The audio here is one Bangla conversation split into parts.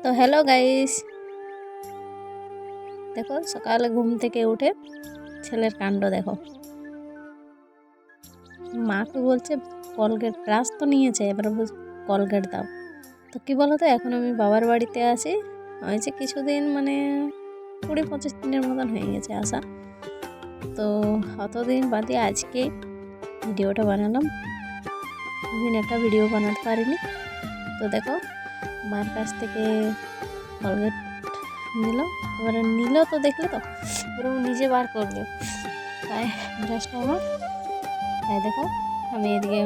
তো হ্যালো গাইস, দেখো সকালে ঘুম থেকে উঠে ছেলের কাণ্ড দেখো। মাকে বলছে কলগেট, ব্রাশ তো নিয়েছে, এবার বলছে কলগেট দাও। তো কি বলো তো, এখন আমি বাবার বাড়িতে আছি, হয়েছে কিছুদিন, মানে 20-25 দিনের মতন হয়ে গেছে আসা। তো অতদিন বাদে আজকে ভিডিওটা বানালাম। দিন একটা ভিডিও বানাতে পারিনি। তো দেখো মার কাছ থেকে কলগেট এবারে নিল, তো দেখলে তো এরকম নিজে বার করবে, তাই ব্রাশটা আমার, তাই দেখো আমি এদিকে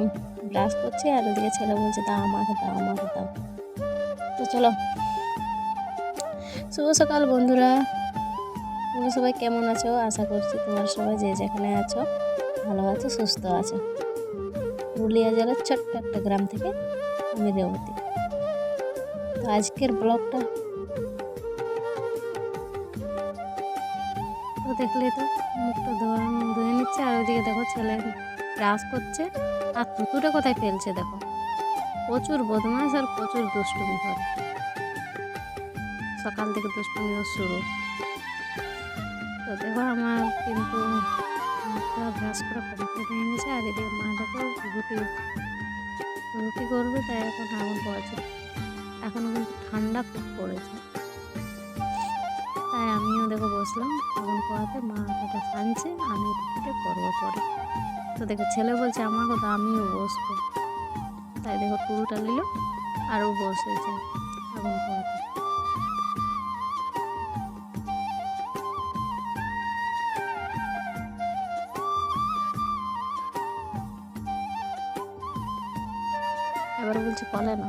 ব্রাশ করছি আর ওদিকে ছেলে বলছে দাও আমাকে দাও আমাকে দাও। তো চলো, শুভ সকাল বন্ধুরা, তোমরা সবাই কেমন আছো? আশা করছি তোমরা সবাই যে যেখানে আছো ভালো আছো, সুস্থ আছো। পুরুলিয়া জেলার ছোট্ট একটা গ্রাম থেকে আমি রেবতী। তো আজকের ব্লগটা তো দেখলে তো, মুখটা ধুয়ে নিচ্ছে আর ওইদিকে দেখো ছেলে ব্রাশ করছে আর থুতুটা কোথায় ফেলছে দেখো। প্রচুর বদমাশ আর প্রচুর দুষ্টুমি করে, সকাল থেকে দুষ্টুমিও শুরু। তো দেখো আমার কিন্তু মুখটা ব্রাশ করা কমপ্লিট হয়ে গেছে আর এদিকে মা দেখো রুটি করবে, তাই এখন আগুন পোয়াচ্ছে। এখনও কিন্তু ঠান্ডা খুব পড়েছে, তাই আমিও দেখো বসলাম আগুন পোয়াতে। মা আটাটা ছানছে, আমি রুটিটা করবো পরে। তো দেখো ছেলে বলছে আমাকে তো আমিও বসবো, তাই দেখো টুলটা নিল আরও বসেছে আগুন পোয়াতে। এবার বলছে কলে না,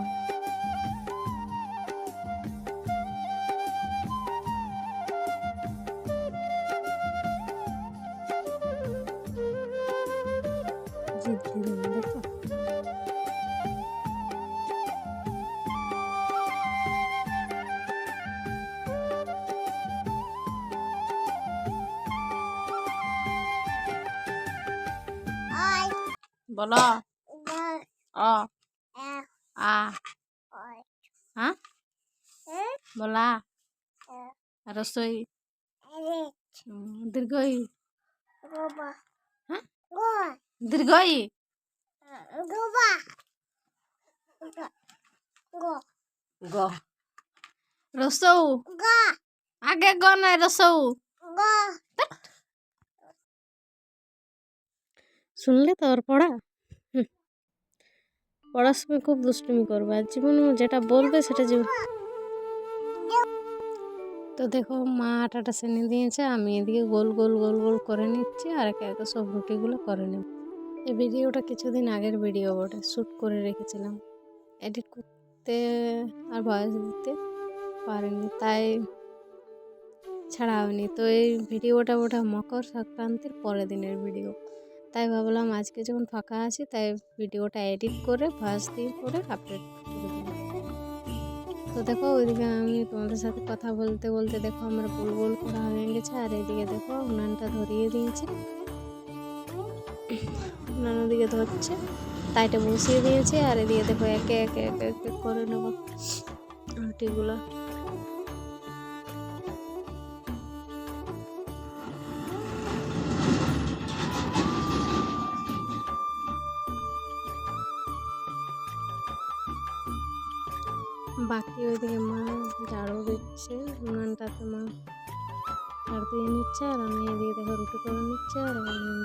জিদ দিল না দেখো। বলো অ আ হ্যাঁ বলা রসই দীর্ঘই হ্যাঁ দীর্ঘই গ রসৌ আগে গ নয় রসৌ। শুনলে তো ওর পড়া, পড়ার সময় খুব দুষ্টুমি করবে আর জীবনে যেটা বলবে সেটা জীবন। তো দেখো মা আটাটা সেনে দিয়েছে, আমি এদিকে গোল গোল গোল গোল করে নিচ্ছি আর একে একে সব রুটিগুলো করে নেব। এই ভিডিওটা কিছুদিন আগের ভিডিও বটে, শ্যুট করে রেখেছিলাম, এডিট করতে আর ভয়েস দিতে পারিনি, তাই ছাড়া হয়নি। তো এই ভিডিওটা ওটা মকর সংক্রান্তির পরের দিনের ভিডিও, তাই ভাবলাম আজকে যখন ফাঁকা আছি তাই ভিডিওটা এডিট করে ভয়েস দিয়ে করে আপলোড করে দিই। তো দেখো ওইদিকে আমি তোমাদের সাথে কথা বলতে বলতে দেখো আমার গোল গোল করা হয়ে গেছে আর এইদিকে দেখো উনানটা ধরিয়ে দিয়েছে, উনান ওদিকে ধরছে, তাইটা বসিয়ে দিয়েছে আর এদিকে দেখো একে একে একে একে করে নেব রুটিগুলো। বাকি ওইদিকে মা ঝাড়ু দিচ্ছে, উনানটাতে মা ঝাড়ু দিয়ে নিচ্ছে আর আমি এদিকে দেখো রুটি করে নিচ্ছে আর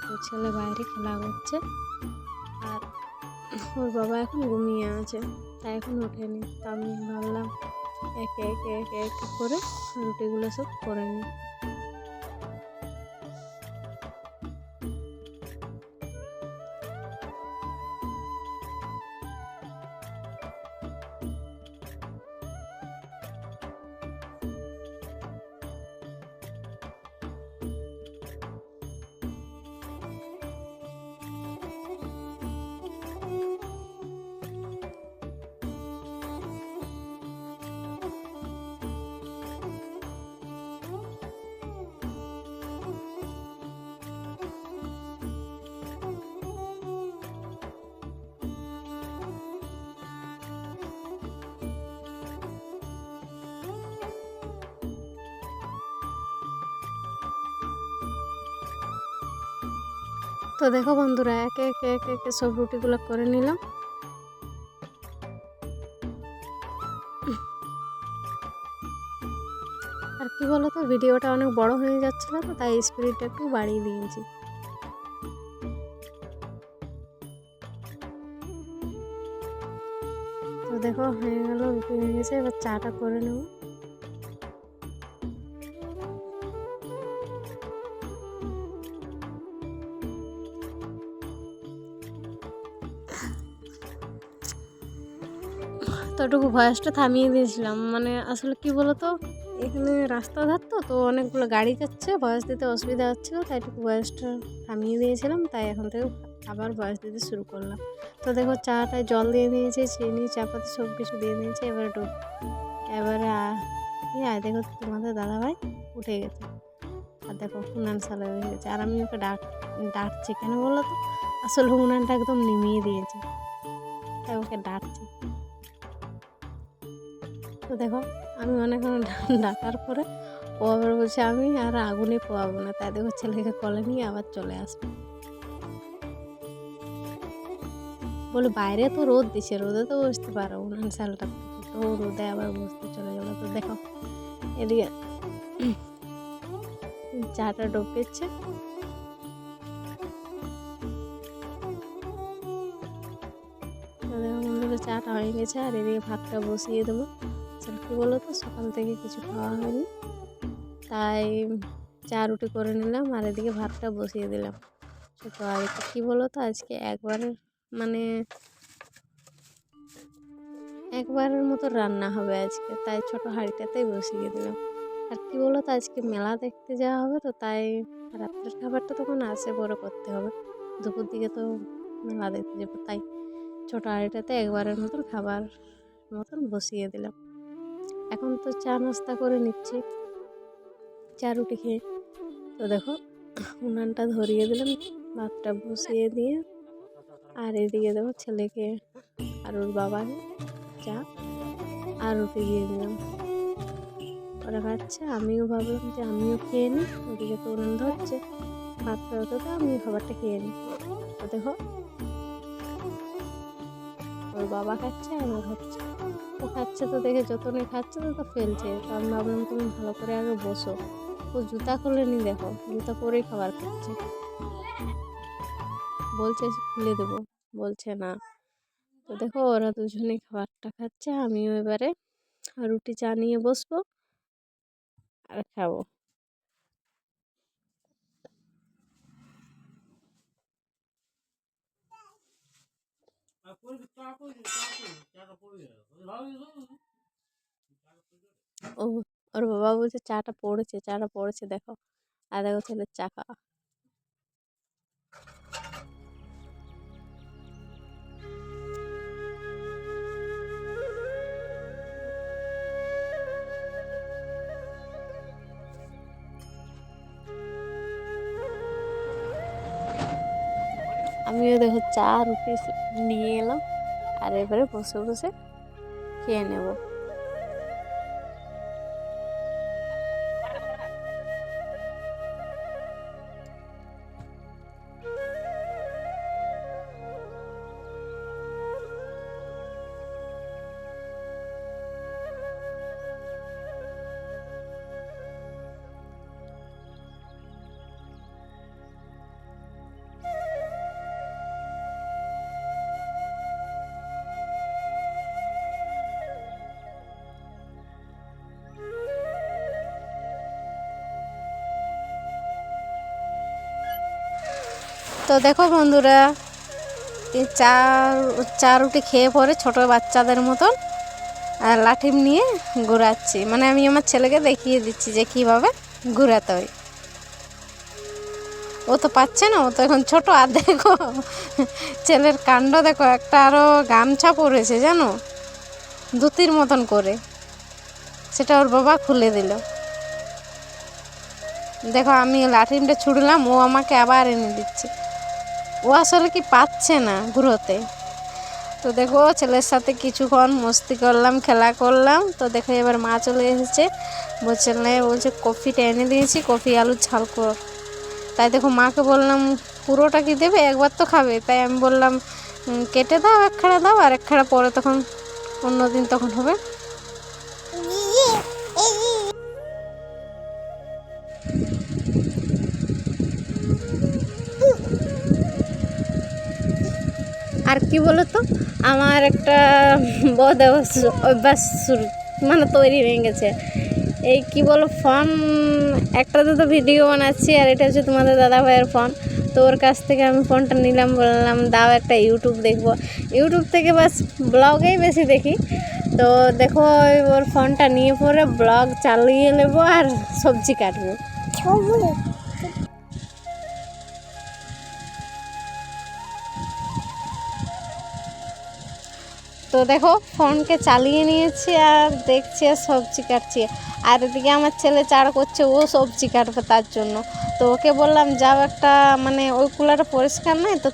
তো ছেলে বাইরে খেলা করছে আর ওর বাবা এখন ঘুমিয়ে আছে, তাই এখন ওঠেনি। তা আমি ভাবলাম একে একে একে একে করে রুটিগুলো সব করে নিই। তো দেখো বন্ধুরা, একে একে একে একে সব রুটিগুলো করে নিলাম। আর কি বলতো, ভিডিওটা অনেক বড় হয়ে যাচ্ছিল, তো তাই স্পিডটা একটু বাড়িয়ে দিয়েছি। তো দেখো হয়ে গেল, রুটি হয়ে গেছে, এবার চাটা করে নেব। তো এটুকু ভয়েসটা থামিয়ে দিয়েছিলাম, মানে আসলে কি বলতো, এখানে রাস্তা ধার তো অনেকগুলো গাড়ি যাচ্ছে, ভয়েস দিতে অসুবিধা হচ্ছিল, তাই একটু ভয়েসটা থামিয়ে দিয়েছিলাম। তাই এখন থেকে আবার ভয়েস দিতে শুরু করলাম। তো দেখো চাটায় জল দিয়ে দিয়েছি, চিনি চাপাতি সব কিছু দিয়ে দিয়েছি। এবারে দেখো তোমাদের দাদাভাই উঠে গেছে, আর দেখো উনান চালু হয়ে গেছে। আর আমি ওকে ডাকছি কেন বলো তো, আসলে উনানটা একদম নিমিয়ে দিয়েছে, তাই ওকে ডাকছি। তো দেখো আমি অনেকক্ষণ ডাকার পরে ও আবার বলছে আমি আর আগুনে পোয়াবো না, তাই দেখো ছেলেকে কলে নিয়ে আবার চলে আসবে। বলে বাইরে তো রোদ দিছে, রোদে তো বসতে পারো উনান সালটা, তো রোদে আবার বসতে চলে গেলো। তো দেখো এদিকে চাটা ডুবেছে। তো দেখো বন্ধুরা, চাটা হয়ে গেছে, আর এদিকে ভাতটা বসিয়ে দেবো। কী বলো তো, সকাল থেকে কিছু খাওয়া হয়নি, তাই চা রুটি করে নিলাম, আর এদিকে ভাতটা বসিয়ে দিলাম ছোটো হাঁড়িতে। কী বলো তো, আজকে একবারের মতো রান্না হবে আজকে, তাই ছোটো হাঁড়িটাতেই বসিয়ে দিলাম। আর কি বলো তো, আজকে মেলা দেখতে যাওয়া হবে, তো তাই রাত্রের খাবারটা তখন আসে পরে করতে হবে, দুপুর দিকে তো মেলা দেখতে যাবো, তাই ছোটো হাঁড়িটাতে একবারের মতন খাবার মতন বসিয়ে দিলাম। এখন তো চা নাস্তা করে নিচ্ছি, চা রুটি খেয়ে। তো দেখো উনানটা ধরিয়ে দিলাম, ভাতটা বসিয়ে দিয়ে, আর এদিকে দেখো ছেলেকে আর ওর বাবাকে চা আর রুটি দিয়ে দিলাম, ওরা খাচ্ছে। আমিও ভাবলাম যে আমিও খেয়ে নিই, ওদিকে তো উনান ধরছে, ভাতটা হতো তো আমিও খাবারটা খেয়ে নিই। তো দেখো ওর বাবা খাচ্ছে আর ও খাচ্ছে, ও খাচ্ছে তো দেখে যতনে খাচ্ছে তো ফেলছে। তো আমি ভাবলাম তুমি ভালো করে আগে বসো, ও জুতা খুলেনি, দেখো জুতা পরেই খাবার খাচ্ছে, বলছে খুলে দেবো, বলছে না। তো দেখো ওরা দুজনে খাবারটা খাচ্ছে, আমিও এবারে রুটি চা নিয়ে বসবো আর খাবো। ও ওর বাবা বলছে চাটা পড়েছে দেখো, আর দেখো ছেলের চা খাওয়া। আমিও দেখো চা রুটি নিয়ে এলাম, আর এবারে বসে বসে খেয়ে নেব। তো দেখো বন্ধুরা, এই চা রুটি খেয়ে পরে ছোটো বাচ্চাদের মতন আর লাঠি নিয়ে ঘোরাচ্ছি, মানে আমি আমার ছেলেকে দেখিয়ে দিচ্ছি যে কীভাবে ঘোরাতে হয়। ও তো পাচ্ছে না, ও তো এখন ছোটো। আর দেখো ছেলের কাণ্ড দেখো, একটা আরও গামছা পরেছে জানো, ধুতির মতন করে, সেটা ওর বাবা খুলে দিল। দেখো আমি লাঠিটা ছুড়লাম, ও আমাকে আবার এনে দিচ্ছে, ও আসলে কি পাচ্ছে না ঘুরোতে। তো দেখো ছেলের সাথে কিছুক্ষণ মস্তি করলাম, খেলা করলাম। তো দেখো এবার মা চলে এসেছে, বলছে কফিটা এনে দিয়েছি, কফি আলু ঝাল কর। তা তাই দেখো মাকে বললাম পুরোটা কি দেবে, একবার তো খাবে, তাই আমি বললাম কেটে দাও, এক খাড়া দাও, আর এক খাড়া পরে তখন অন্যদিন তখন হবে। আর কি বলতো, আমার একটা বদ অভ্যাস মানে তৈরি হয়ে গেছে। এই কি বলো, ফোন একটাতে তো ভিডিও বানাচ্ছি, আর এটা হচ্ছে তোমাদের দাদা ভাইয়ের ফোন। তো ওর কাছ থেকে আমি ফোনটা নিলাম, বললাম দাও একটা ইউটিউব দেখবো। ইউটিউব থেকে বাস ব্লগেই বেশি দেখি। তো দেখো ওর ফোনটা নিয়ে পরে ব্লগ চালিয়ে নেবো আর সবজি কাটবো। তো দেখো ফোনকে চালিয়ে নিয়েছি আর দেখছি আর সবজি কাটছি। আর এদিকে আমার ছেলে চার করছে, ও সবজি কাটবে তার জন্য। তো ওকে বললাম যাও একটা, মানে ওই কুলাটা পরিষ্কার নয় তো,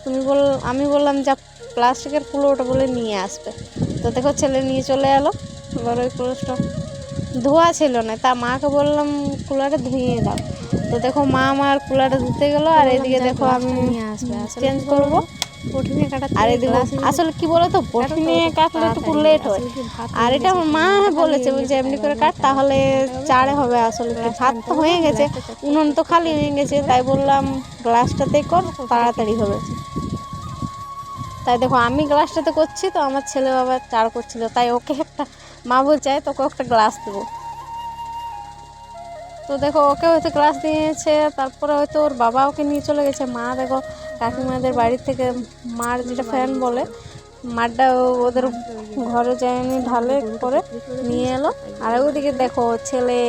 আমি বললাম যা প্লাস্টিকের কুলো ওটা বলে নিয়ে আসবে। তো দেখো ছেলে নিয়ে চলে এলো। এবার ওই কুলোটা ধোয়া ছিল না, তা মাকে বললাম কুলাটা ধুয়ে দাও। তো দেখো মা আমার কুলাটা ধুতে গেলো, আর এদিকে দেখো আমি চেঞ্জ করবো। আর এদিকে আসলে কি বলতো, বটিনে কাটলে একটু লেট হয়। আর এটা আমার মা বলেছে, বলছে এমনি করে কাট তাহলে চাড়ে হবে। আসলে কি ভাত তো হয়ে গেছে, উনুন তো খালি হয়ে গেছে, তাই বললাম গ্লাসটাতেই কর, তাড়াতাড়ি হবে। তাই দেখো আমি গ্লাসটাতে করছি, তো আমার ছেলে বাবা চার করছিল, তাই ওকে একটা, মা বলছে তোকে একটা গ্লাস দেবো। তো দেখো ওকে হয়তো ক্লাস দিয়েছে, তারপরে হয়তো ওর বাবা ওকে নিয়ে চলে গেছে। মা দেখো কাকিমাদের বাড়ির থেকে মার যেটা ফ্যান বলে, মারটা ওদের ঘরে যায়নি, ঢালে করে নিয়ে এলো। আর ওদিকে দেখো ছেলে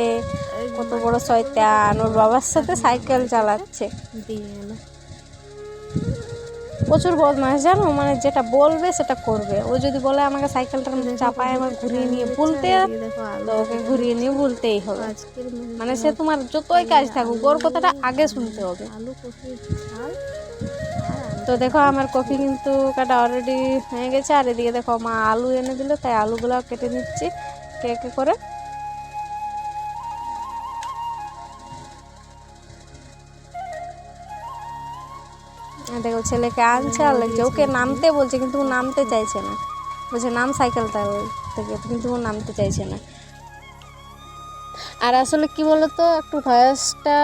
কত বড় শয়তান, ওর বাবার সাথে সাইকেল চালাচ্ছে। প্রচুর বদমাস জানো, মানে যেটা বলবে সেটা করবে। ও যদি বলে আমাকে সাইকেলটা চাপায় আমার ঘুরিয়ে নিয়ে বুলতে, তো ওকে ঘুরিয়ে নিয়ে বুলতেই হবে। মানে সে তোমার যতই কাজ থাকুক, ওর কথাটা আগে শুনতে হবে। তো দেখো আমার কফি কিন্তু কাটা অলরেডি হয়ে গেছে। আর এদিকে দেখো মা আলু এনে দিল, তাই আলুগুলো কেটে নিচ্ছি কেকে করে। দেখো ছেলেকে আনছে আর লাগছে, ওকে নামতে বলছে কিন্তু ও নামতে চাইছে না। বলছে নাম সাইকেলটা থেকে, কিন্তু ও নামতে চাইছে না। আর আসলে কি বলতো, একটু ভয়েসটা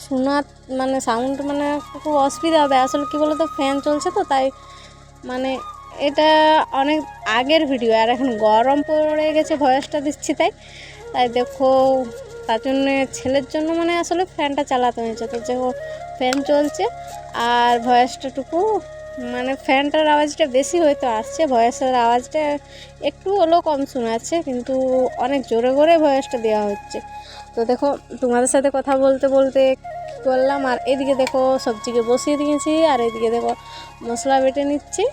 শোনা মানে সাউন্ড মানে খুব অসুবিধা হবে। আসলে কি বলতো, ফ্যান চলছে তো, তাই মানে এটা অনেক আগের ভিডিও, আর এখন গরম পড়ে গেছে ভয়েসটা দিচ্ছি, তাই তাই দেখো তার জন্যে ছেলের জন্য মানে আসলে ফ্যানটা চালাতে হয়েছে। তো দেখো ফ্যান চলছে আর ভয়েসটাটুকু মানে ফ্যানটার আওয়াজটা বেশি হয়তো আসছে, ভয়েসের আওয়াজটা একটু হলেও কম শোনাচ্ছে, কিন্তু অনেক জোরে করে ভয়েসটা দেওয়া হচ্ছে। তো দেখো তোমাদের সাথে কথা বলতে বলতে করলাম। আর এদিকে দেখো সবজিকে বসিয়ে দিয়েছি, আর এদিকে দেখো মশলা বেটে নিচ্ছি।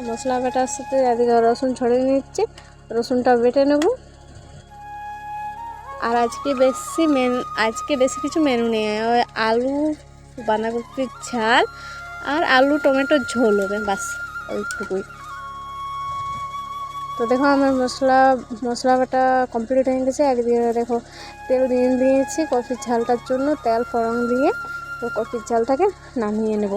মশলা বাটার সাথে এদিকে রসুন ছড়িয়ে নিচ্ছি, রসুনটা বেটে নেব। আর আজকে বেশি কিছু মেনু নেই, ওই আলু বাঁধাকপির ঝাল আর আলু টমেটোর ঝোল হবে, বাস ওইটুকুই। তো দেখো আমার মশলা বাটা কমপ্লিট হয়ে গেছে। একদিকে দেখো তেল দিয়ে দিয়েছি কফির ঝালটার জন্য, তেল ফোড়ন দিয়ে তো কফির ঝালটাকে নামিয়ে নেব।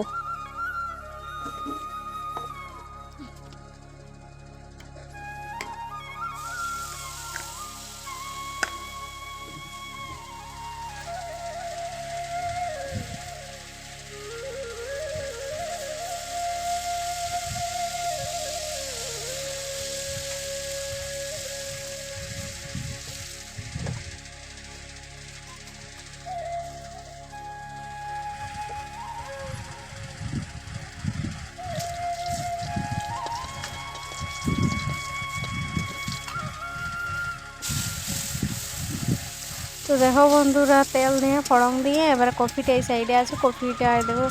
তো দেখো বন্ধুরা তেল দিয়ে ফোড়ন দিয়ে এবার কফিটা এই সাইডে আছে, কফিটা দেখো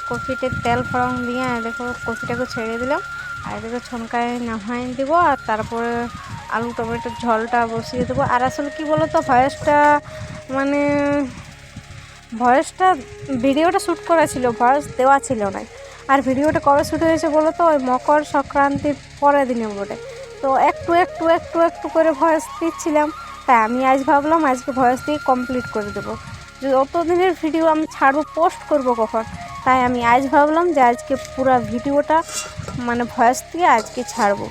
কফিতে তেল ফোড়ন দিয়ে আর দেখো কফিটাকে ছেড়ে দিলাম। আর দেখো ছনকায় নামাই দেব, আর তারপরে আলু টমেটোর ঝোলটা বসিয়ে দেবো। আর আসলে কি বলো তো, মানে ভয়েসটা ভিডিওটা শ্যুট করা ছিল, ভয়েস দেওয়া ছিল না। আর ভিডিওটা কবে শ্যুট হয়েছে বলো তো, ওই মকর সংক্রান্তির পরের দিনে বটে। তো একটু একটু একটু একটু করে ভয়েস দিচ্ছিলাম, তাই আমি আজ ভাবলাম আজকে ভয়েস দিয়ে কমপ্লিট করে দেবো। যে অত দিনের ভিডিও আমি ছাড়বো, পোস্ট করব কখন। তাই আমি আজ ভাবলাম যে আজকে পুরো ভিডিওটা মানে ভয়েস দিয়ে আজকে ছাড়বো।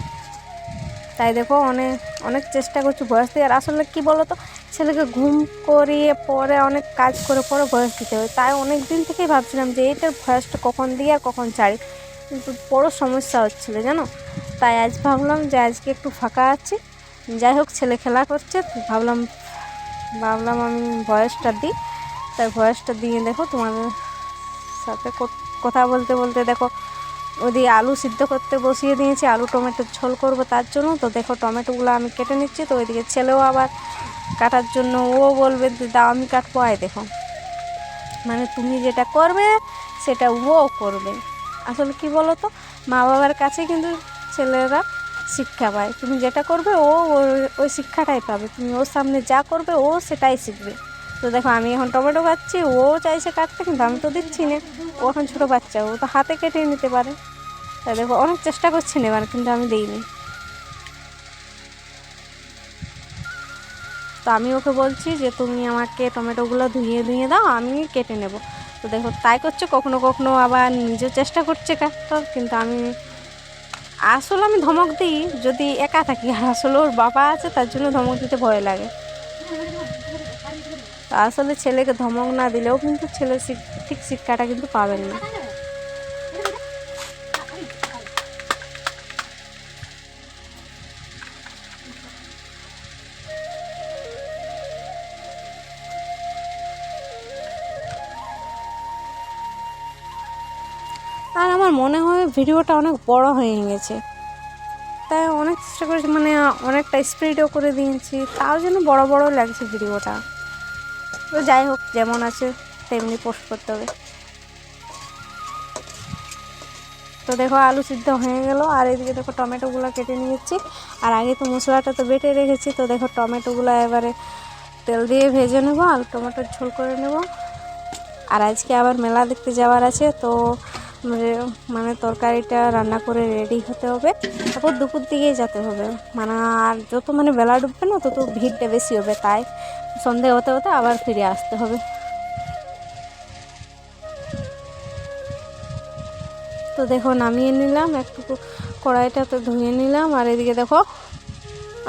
তাই দেখো অনেক অনেক চেষ্টা করছি ভয়েস দিয়ে। আর আসলে কী বলো তো, ছেলেকে ঘুম করিয়ে পরে অনেক কাজ করে পরে ভয়েস দিতে হয়। তাই অনেক দিন থেকেই ভাবছিলাম যে এইটার ভয়েসটা কখন দিই আর কখন ছাড়ি, কিন্তু বড়ো সমস্যা হচ্ছিলো জানো। তাই আজ ভাবলাম যে আজকে একটু ফাঁকা আছি, যাই হোক ছেলে খেলা করছে, ভাবলাম আমি ভয়েসটা দিই। তাই ভয়েসটা দিয়ে দেখো তোমাদের সাথে কথা বলতে বলতে দেখো ওদিকে আলু সিদ্ধ করতে বসিয়ে দিয়েছি, আলু টমেটোর ঝোল করব তার জন্য। তো দেখো টমেটোগুলো আমি কেটে নিচ্ছি। তো ওইদিকে ছেলেও আবার কাটার জন্য, ও বলবে দাও আমি কাটবো। আয় দেখো, মানে তুমি যেটা করবে সেটা ও করবে। আসলে কি বলো তো, মা বাবার কাছে কিন্তু ছেলেরা শিক্ষা পায়। তুমি যেটা করবে ও ওই শিক্ষাটাই পাবে। তুমি ওর সামনে যা করবে ও সেটাই শিখবে। তো দেখো আমি এখন টমেটো কাটছি, ও চাইছে কাটতে কিন্তু আমি তো দিচ্ছি না। ও এখন ছোটো বাচ্চা, ও তো হাতে কেটে নিতে পারে। তাই দেখো অনেক চেষ্টা করছি নেবার, কিন্তু আমি দিইনি। তো আমি ওকে বলছি যে তুমি আমাকে টমেটোগুলো ধুয়ে দাও, আমি কেটে নেব। তো দেখো তাই করছে, কখনো কখনো আবার নিজেও চেষ্টা করছে কাটার, কিন্তু আসলে আমি ধমক দিই যদি একা থাকি। আর আসলে ওর বাবা আছে, তার জন্য ধমক দিতে ভয় লাগে। তো আসলে ছেলেকে ধমক না দিলেও কিন্তু ছেলে ঠিক শিক্ষাটা কিন্তু পাবেন না। আর আমার মনে হয় ভিডিওটা অনেক বড় হয়ে গেছে, তাই অনেক চেষ্টা করেছি, মানে অনেকটা স্পিডও করে দিয়েছি, তাও যেন বড় বড় লাগছে ভিডিওটা। তো যাই হোক, যেমন আছে তেমনি পোস্ট করতে হবে। তো দেখো আলু সিদ্ধ হয়ে গেল, আর এদিকে দেখো টমেটোগুলো কেটে নিয়েছি। আর আগে তো মশলাটা তো বেটে রেখেছি। তো দেখো টমেটোগুলো এবারে তেল দিয়ে ভেজে নেবো, আলু টমেটোর ঝোল করে নেব। আর আজকে আবার মেলা দেখতে যাওয়ার আছে, তো মানে তরকারিটা রান্না করে রেডি হতে হবে। তারপর দুপুর দিকেই যেতে হবে, মানে আর যত মানে বেলা ডুববে না তত ভিড়টা বেশি হবে। তাই সন্ধে হতে হতে আবার ফিরে আসতে হবে। তো দেখো নামিয়ে নিলাম, একটু কড়াইটা তো ধুয়ে নিলাম। আর এদিকে দেখো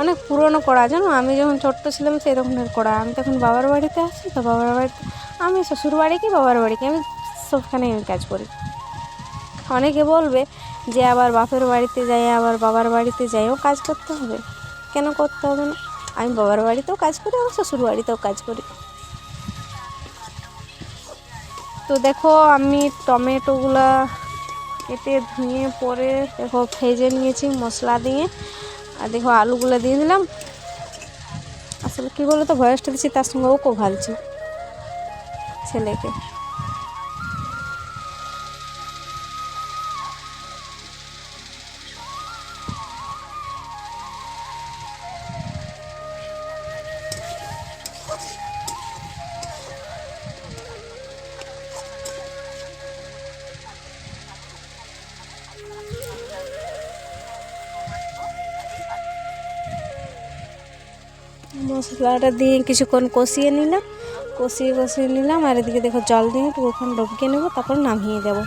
অনেক পুরনো কড়া, জানো আমি যখন ছোট্ট ছিলাম সেই রকমের কড়া। আমি তখন বাবার বাড়িতে আছি, তো বাবার বাড়িতে আমি শ্বশুর বাড়ি কি বাবার বাড়ি কি আমি সবখানে আমি কাজ করি। অনেকে বলবে যে আবার বাপের বাড়িতে যাই আবার বাবার বাড়িতে যাইও কাজ করতে হবে, কেন করতে হবে না? আমি বাবার বাড়িতেও কাজ করি, আমার শ্বশুর বাড়িতেও কাজ করি। তো দেখো আমি টমেটোগুলা কেটে ধুয়ে পরে দেখো ভেজে নিয়েছি মশলা দিয়ে। আর দেখো আলুগুলো দিয়ে দিলাম। আসলে কী বলো তো, ভয়েসটা দিচ্ছি তার সঙ্গে ওকেও ভালছি ছেলেকে। মশলাটা দিয়ে কিছুক্ষণ কষিয়ে নিলাম। আর এদিকে দেখো জল দিয়ে একটু ওখানে ডবকে নেবো, তারপর নামিয়ে দেবো।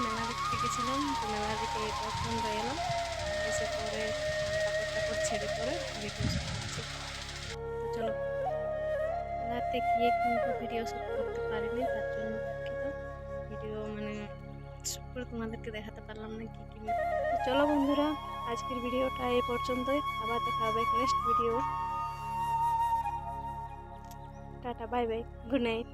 মেলা দেখতে গেছিলাম, তো মেলা দেখে পছন্দ এলো, এসে পরে কাপড় ছেড়ে পরে তো চলো, মেলাতে গিয়ে কিন্তু ভিডিও শ্যুট করতে পারিনি, তার জন্য দুঃখিত। ভিডিও মানে শ্যুট করে তোমাদেরকে দেখাতে পারলাম না কি কি। তো চলো বন্ধুরা, আজকের ভিডিওটা এই পর্যন্তই। আবার দেখা হবে next video. Tata, bye bye, good night.